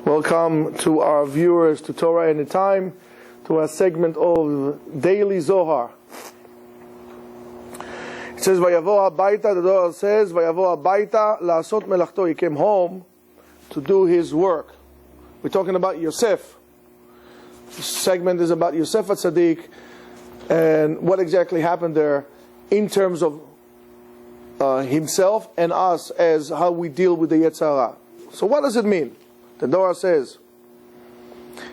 Welcome to our viewers to Torah Anytime, to our segment of Daily Zohar. It says, Vayavo Habayta, the Zohar says, Vayavo Habayta la'asot melachto. He came home to do his work. We're talking about Yosef. This segment is about Yosef HaTzadik and what exactly happened there in terms of himself and us as how we deal with the Yetzer. So what does it mean? The Zohar says,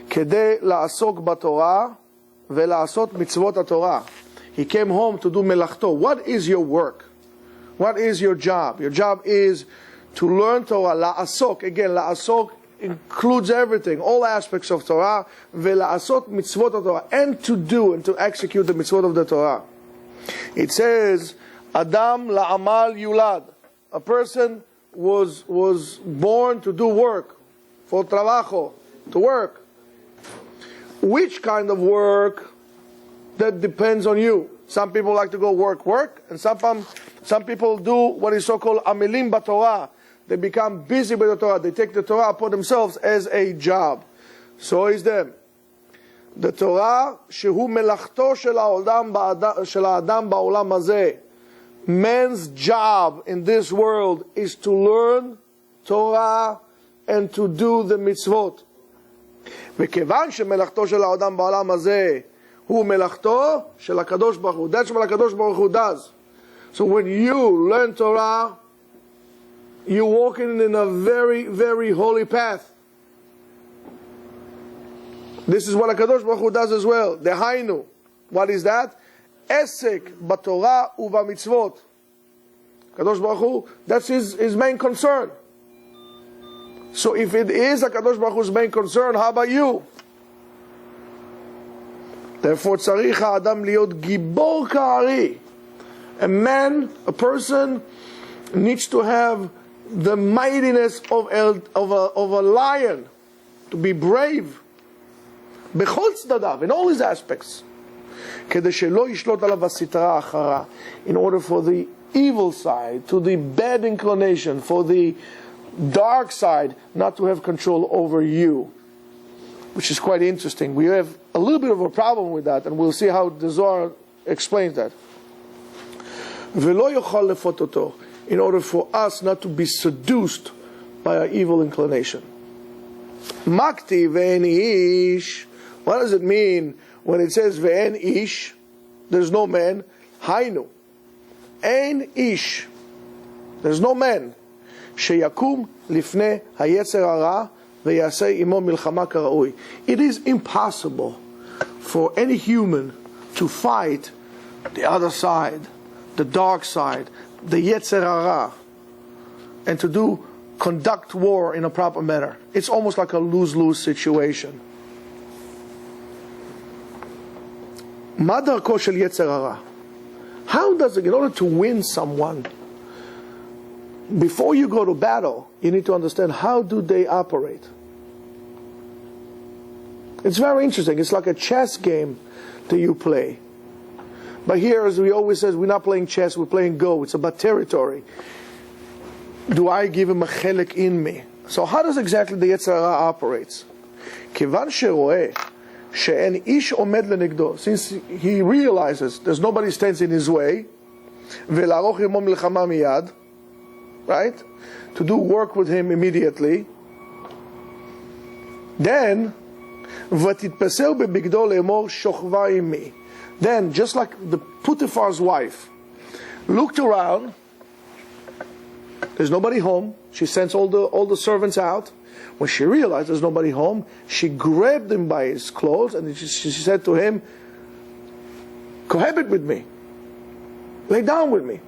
Kedei la'asok b'Torah ve'la'asot mitzvot HaTorah. He came home to do melachto. What is your work? What is your job? Your job is to learn Torah. La'asok, again, la'asok includes everything, all aspects of Torah. Ve'la'asot mitzvot HaTorah, and to do and to execute the mitzvot of the Torah. It says, Adam la'amal yulad. A person was born to do work. For trabajo, to work. Which kind of work? That depends on you. Some people like to go work, and some people do what is so-called amilim b'Torah. They become busy with the Torah. They take the Torah upon themselves as a job. So is them. The Torah, shehu melachto shel ha'adam ba'olam hazeh. Man's job in this world is to learn Torah and to do the mitzvot. וכיוון שמלאכתו של האדם בעולם הזה הוא מלאכתו של הקדוש ברוך הוא. That's what הקדוש ברוך הוא does. So when you learn Torah, you're walking in a very, very holy path. This is what הקדוש ברוך הוא does as well. דהיינו, what is that? עסק בתורה ובמצוות. הקדוש ברוך הוא, that's his main concern. So if it is HaKadosh Baruch Hu's main concern, how about you? Therefore, tzarich ha'adam liot gibor ka'ari. A man, a person, needs to have the mightiness of a lion, to be brave. Bechol tzadadav, in all his aspects. כדי שלא ישלוט עליו הסטרה האחרה. In order for the evil side, to the bad inclination, for the dark side not to have control over you, which is quite interesting. We have a little bit of a problem with that, and we'll see how the Zohar explains that. In order for us not to be seduced by our evil inclination. Makti ve'en ish. What does it mean when it says ve'en ish? There's no man. Hainu. Ein ish. There's no man. שיקום לפני היצר הרע ויעשה עמו מלחמה כראוי. It is impossible for any human to fight the other side, the dark side, the Yetzer Hara, and to conduct war in a proper manner. It's almost like a lose-lose situation. מה דרכו של יצר הרע? How does it, in order to win someone, before you go to battle, you need to understand how do they operate. It's very interesting. It's like a chess game that you play. But here, as we always say, we're not playing chess, we're playing Go. It's about territory. Do I give him a chelik in me? So how does exactly the Yetzer Hara operates? כיוון שרואה שאין איש עומד לנגדו, since he realizes there's nobody stands in his way, ולערוך עמו מלחמה מיד, right? To do work with him immediately. Then, ותתפסהו בבגדו לאמור שוכבה עמי. Then, just like the Potiphar's wife looked around, there's nobody home. She sends all the servants out. When she realized there's nobody home, she grabbed him by his clothes and she said to him, cohabit with me. Lay down with me.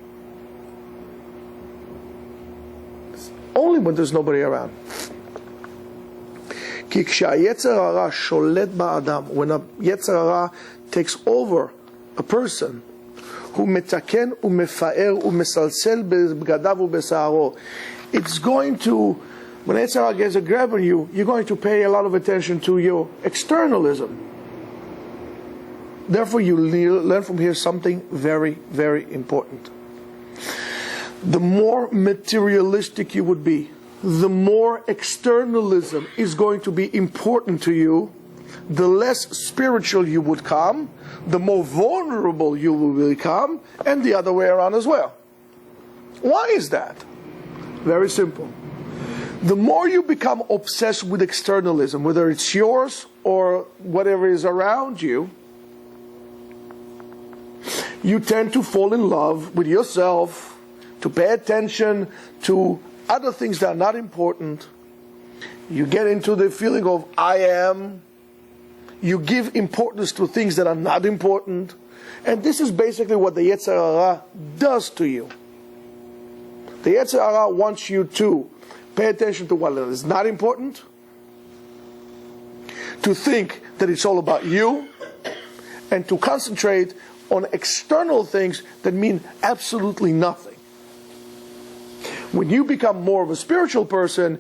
Only when there's nobody around. כי כשהיצר הרע שולט באדם, when a יצר הרע takes over a person, הוא מתקן ומפאר ומסלסל בבגדיו ובשערו. It's going to, when יצר הרע gets a grab on you, you're going to pay a lot of attention to your externalism. Therefore, you learn from here something very, very important. The more materialistic you would be, the more externalism is going to be important to you, the less spiritual you would come, the more vulnerable you will become, and the other way around as well. Why is that? Very simple. The more you become obsessed with externalism, whether it's yours or whatever is around you, you tend to fall in love with yourself, to pay attention to other things that are not important. You get into the feeling of I am. You give importance to things that are not important. And this is basically what the Yetzer Hara does to you. The Yetzer Hara wants you to pay attention to what is not important, to think that it's all about you, and to concentrate on external things that mean absolutely nothing. When you become more of a spiritual person,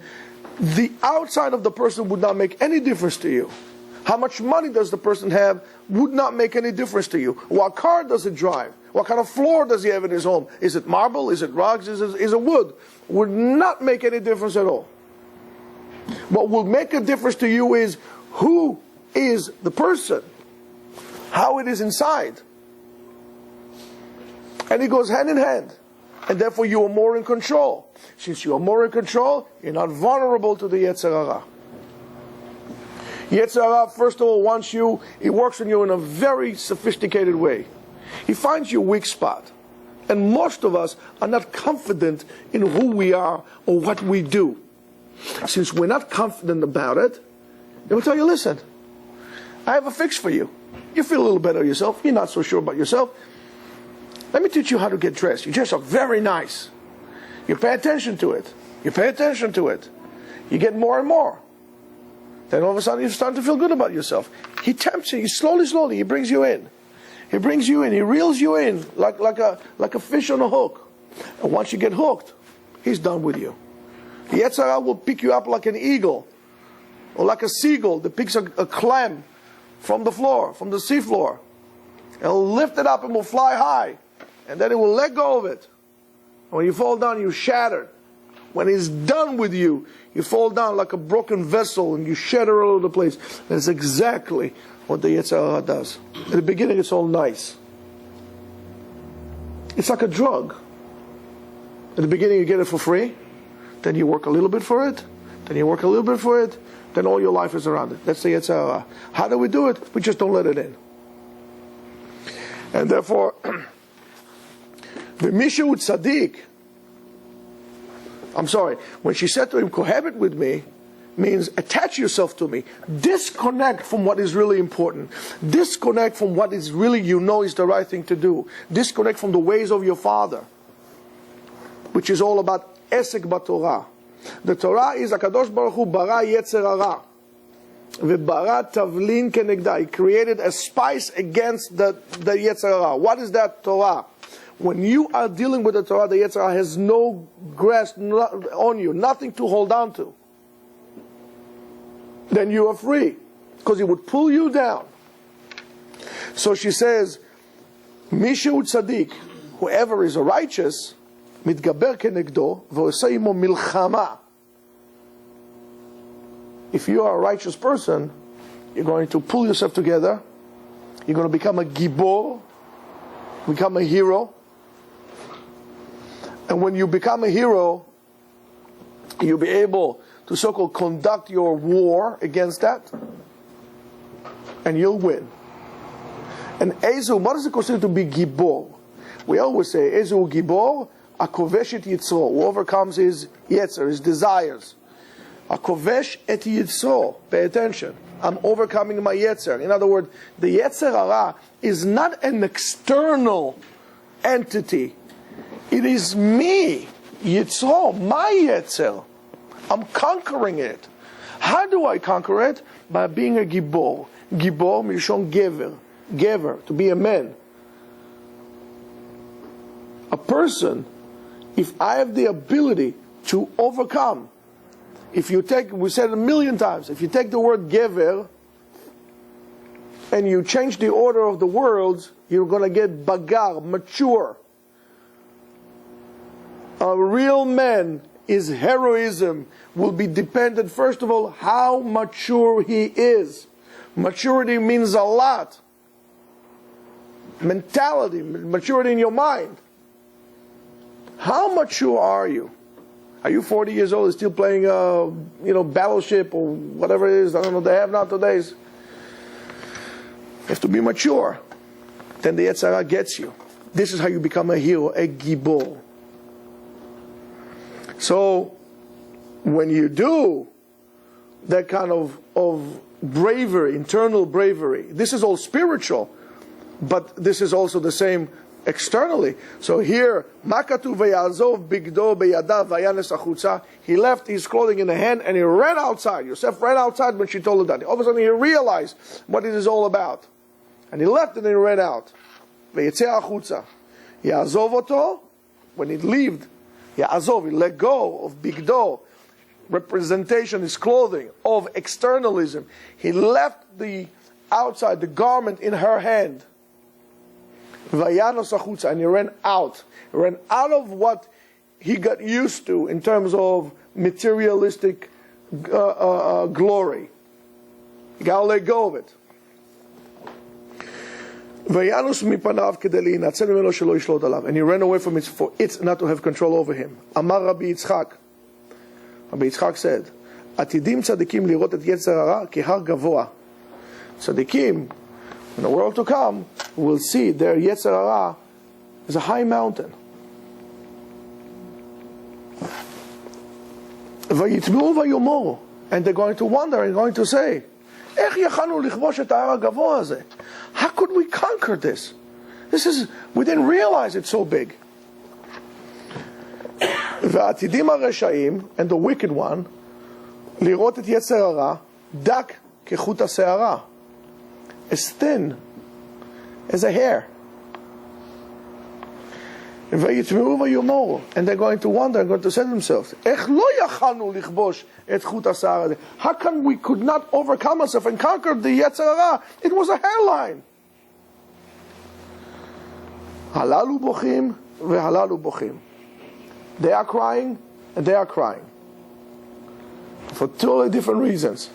the outside of the person would not make any difference to you. How much money does the person have would not make any difference to you. What car does it drive? What kind of floor does he have in his home? Is it marble? Is it rugs? Is it wood? Would not make any difference at all. What will make a difference to you is who is the person, how it is inside. And it goes hand in hand. And therefore you are more in control. Since you are more in control, you're not vulnerable to the Yetzer Hara. Yetzer Hara, first of all, wants you, he works on you in a very sophisticated way. He finds your weak spot. And most of us are not confident in who we are or what we do. Since we're not confident about it, they will tell you, listen, I have a fix for you. You feel a little better yourself. You're not so sure about yourself. Let me teach you how to get dressed. You dress up very nice. You pay attention to it. You pay attention to it. You get more and more. Then all of a sudden you start to feel good about yourself. He tempts you. Slowly, he brings you in. He brings you in. He reels you in like a fish on a hook. And once you get hooked, he's done with you. The Yetzer Hara will pick you up like an eagle or like a seagull that picks a clam from the floor, from the seafloor. It'll lift it up and will fly high. And then it will let go of it. And when you fall down, you shatter. When he's done with you, you fall down like a broken vessel and you shatter all over the place. That's exactly what the Yetzer Hara does. At the beginning, it's all nice. It's like a drug. At the beginning, you get it for free. Then you work a little bit for it. Then you work a little bit for it. Then all your life is around it. That's the Yetzer Hara. How do we do it? We just don't let it in. And therefore, the Mishu Tzaddik, when she said to him, cohabit with me, means attach yourself to me. Disconnect from what is really important. Disconnect from what is really is the right thing to do. Disconnect from the ways of your father, which is all about Esek b'Torah. The Torah is HaKadosh Baruch Hu bara Yetzer Hara. V'bara tavlin kenegda. He created a spice against the Yetzer Hara. What is that Torah? When you are dealing with the Torah, the Yetzer Hara has no grasp on you, nothing to hold on to. Then you are free, because it would pull you down. So she says, Mishu Tzaddik, whoever is a righteous, mitgaber kenegdo, v'oseh imo milchama. If you are a righteous person, you're going to pull yourself together. You're going to become a gibor, become a hero. And when you become a hero, you'll be able to so-called conduct your war against that, and you'll win. And Ezu, what does it consider to be gibor? We always say, Ezu gibor, akovesh et yitzro, who overcomes his Yetzer, his desires. Akovesh et yitzro, pay attention. I'm overcoming my Yetzer. In other words, the Yetzer Hara is not an external entity. It is me, Yitzro, my Yetzer. I'm conquering it. How do I conquer it? By being a gibor. Gibor, mishon gever. Gever, to be a man. A person, if I have the ability to overcome, if you take, we said it 1,000,000 times, if you take the word gever and you change the order of the words, you're going to get bagar, mature. A real man his heroism will be dependent, first of all, how mature he is. Maturity means a lot. Mentality, maturity in your mind. How mature are you? Are you 40 years old and still playing, Battleship or whatever it is? I don't know what they have nowadays. You have to be mature. Then the Yetzer Hara gets you. This is how you become a hero, a gibor. So, when you do that kind of bravery, internal bravery, this is all spiritual, but this is also the same externally. So here, Makatu v'yazov bigdo beyadav vayanes achutza. He left his clothing in the hand and he ran outside. Yosef ran outside when she told him that. All of a sudden he realized what it is all about. And he left and he ran out. V'yetzer achutza. Yazov oto, when he left, Yazov, he let go of bigdo, representation, his clothing, of externalism. He left the outside, the garment in her hand. Vayanos achutza, and he ran out. He ran out of what he got used to in terms of materialistic glory. He got to let go of it. Vayanus mipanav kedeli natzeh mimeno shelo yishlot alav, and he ran away from it for it not to have control over him. Amar Rabbi Yitzchak. Rabbi Yitzchak said, "Atidim tzadikim lirot et Yetzer Hara kehar gavoa." Tzadikim, in the world to come, will see their Yetzer Hara as a high mountain. Vayitmu vayomoru, and they're going to wonder and going to say, "Ech yachanu lichvosh et ha'ar gavoa hazeh?" How could we conquer this? We didn't realize it's so big. V'atidim haresha'im, and the wicked one, lirot et Yetzer Hara, dak kechut ha'se'ara, as thin as a hair. And they're going to wonder and going to say to themselves, how come we could not overcome ourselves and conquer the Yetzer Hara? It was a hairline. Halalu bochim v'halalu bochim. They are crying and they are crying. For totally different reasons.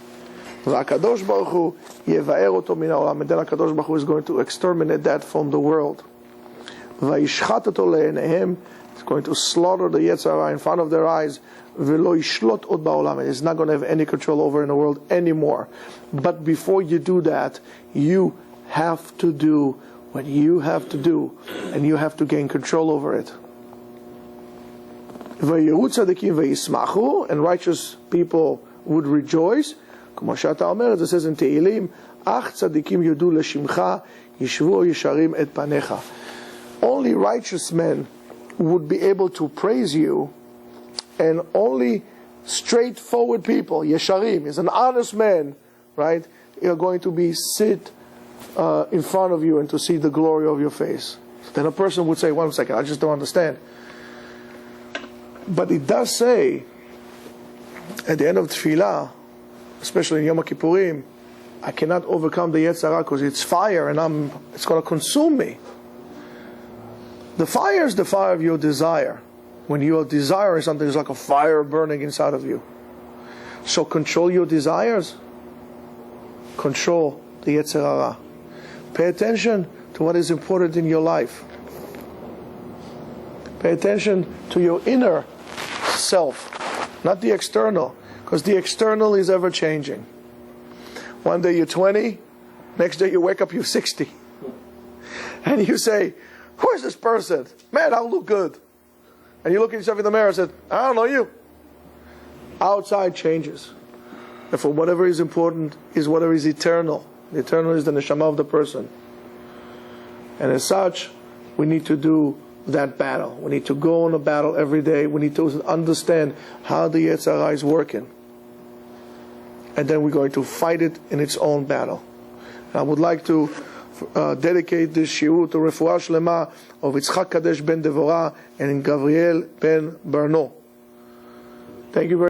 והקדוש ברוך הוא יבאר אותו מן העולם, and then הקדוש ברוך הוא is going to exterminate that from the world. וישחט אותו לעיניהם, it's going to slaughter the Yetzer Hara in front of their eyes, ולא ישלוט עוד בעולם, and it's not going to have any control over in the world anymore. But before you do that, you have to do what you have to do, and you have to gain control over it. ויראו צדיקים וישמחו, and righteous people would rejoice, כמו שאתה אומר, it says in תהילים, אך צדיקים יודו לשמך, ישבו ישרים את פניך. Only righteous men would be able to praise you, and only straightforward people, Yesharim, is an honest man, right? You're going to be sit in front of you and to see the glory of your face. Then a person would say, 1 second, I just don't understand. But it does say, at the end of Tefillah, especially in Yom Kippurim, I cannot overcome the Yetzer Hara because it's fire and it's going to consume me. The fire is the fire of your desire. When you are desiring something, it's like a fire burning inside of you. So control your desires. Control the Yetzer Hara. Pay attention to what is important in your life. Pay attention to your inner self, not the external, because the external is ever changing. One day you're 20, next day you wake up, you're 60. And you say, who is this person? Man, I look good. And you look at yourself in the mirror and say, I don't know you. Outside changes. Therefore, whatever is important is whatever is eternal. The eternal is the neshama of the person. And as such, we need to do that battle. We need to go on a battle every day. We need to understand how the Yetzer Hara is working. And then we're going to fight it in its own battle. And I would like to dedicate this shiur to Refuah Shlema of Yitzchak Kadesh ben Devorah and Gabriel ben Barno. Thank you very much.